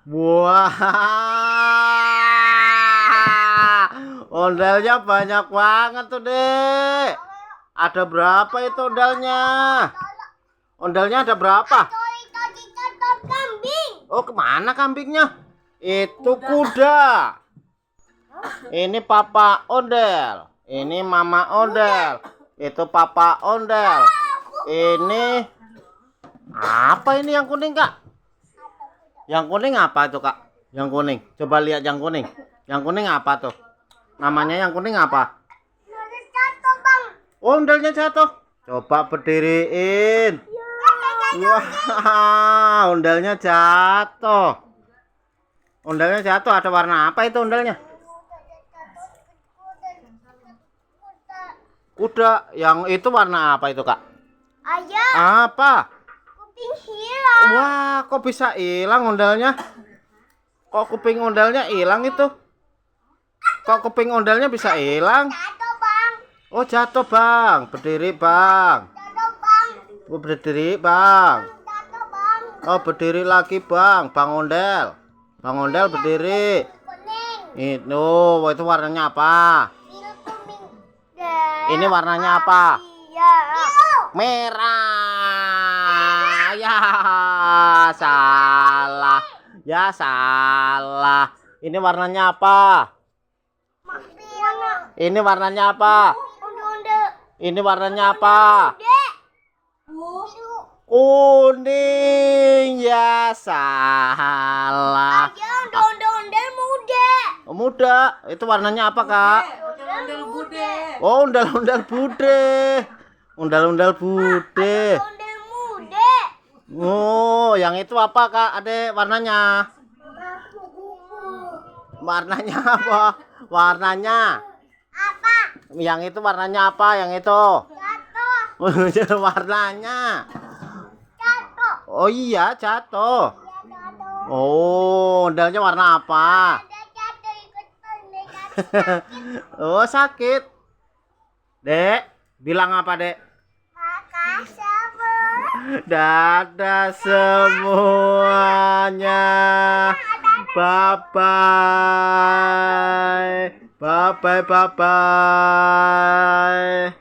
Wah, ondalnya banyak banget tuh, Dek. Ada berapa itu ondalnya? Ondalnya ada berapa? Kambing. Oh, kemana kambingnya? Itu kuda. Ini papa ondel. Ini mama ondel. Itu papa ondel. Ini apa ini yang kuning, Kak? Yang kuning apa itu, Kak? Yang kuning. Coba lihat yang kuning. Yang kuning apa tuh? Namanya yang kuning apa? Jatuh, Bang. Ondalnya jatuh. Coba berdiriin. Wah, ondalnya jatuh. Ondalnya jatuh. Ada warna apa itu ondalnya? Kuda. Yang itu warna apa itu, Kak? Ayah, Apa? kuping hilang. Wah, kok bisa hilang ondalnya? Kok kuping ondalnya hilang itu? Kok kuping ondalnya bisa hilang? Jatuh, Bang. Oh, jatuh, Bang. Berdiri, Bang. Jatuh, Bang. Oh, berdiri, Bang. Jatuh, Bang. Oh, berdiri lagi, Bang. Bang ondel. Bang ondel berdiri. Kuning. Itu warnanya apa? Biru kuning. Ini warnanya apa? Iya. Merah. Ya, salah. Ya, salah. Ini warnanya apa? Ini warnanya apa? Ini warnanya apa? Kuning. Ya, salah. Ondel muda. Muda. Itu warnanya apa, Kak? Ondel muda. Oh, ondel-ondel bude. Ondel-ondel bude. Ondel muda. Oh, yang itu apa, Kak? Adek, warnanya? Warnanya apa? Warnanya. Apa? Yang itu warnanya apa? Yang itu? Jatuh. Warnanya. Jatuh. Oh iya, jatuh. Ya, jatuh. Oh, ondalnya warna apa? Ada jatuh ikut pendek. Oh, sakit. Dek, bilang apa, Dek? Makasih. Dadah semuanya. Bye bye. Bye bye bye bye.